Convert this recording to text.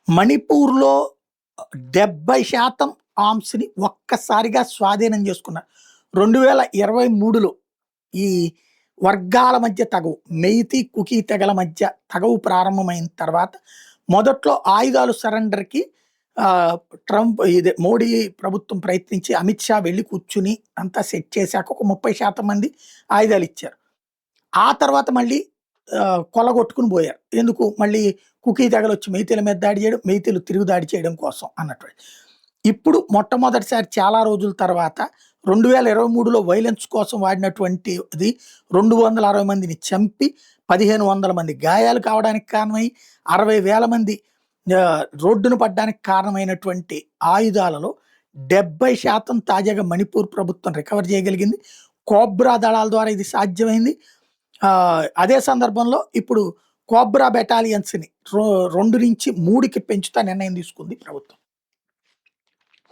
మణిపూర్‌లో 70% ఆర్మ్స్‌ని ఒక్కసారిగా స్వాధీనం చేసుకున్నారు. 2023లో ఈ వర్గాల మధ్య తగవు, మెయితీ, కుకీ తెగల మధ్య తగవు ప్రారంభమైన తర్వాత మొదట్లో ఆయుధాలు సరెండర్‌కి ఆహ్, ట్రంప్ మోడీ ప్రభుత్వం ప్రయత్నించి అమిత్ షా వెళ్లి కూర్చుని అంతా సెట్ చేశాక ఒక 30% మంది ఆయుధాలిచ్చారు. ఆ తర్వాత మళ్ళీ కొల్లగొట్టుకొని పోయారు. ఎందుకు? మళ్ళీ కుకీ తెగలొచ్చి మెయితీల మీద దాడి చేయడం, మెయితీలు తిరుగు దాడి చేయడం కోసం అన్నట్టు. ఇప్పుడు మొట్టమొదటిసారి చాలా రోజుల తర్వాత 2023లో వైలెన్స్ కోసం వాడినటువంటిది 260 మందిని చంపి, 1500 మంది గాయాలు కావడానికి కారణమై, 60,000 మంది రోడ్డున పడ్డానికి కారణమైనటువంటి ఆయుధాలలో 70% తాజాగా మణిపూర్ ప్రభుత్వం రికవర్ చేయగలిగింది. కోబ్రా దళాల ద్వారా ఇది సాధ్యమైంది. అదే సందర్భంలో ఇప్పుడు కోబ్రా బెటాలియన్స్‌ని 2 నుంచి 3కి పెంచుతా నిర్ణయం తీసుకుంది ప్రభుత్వం.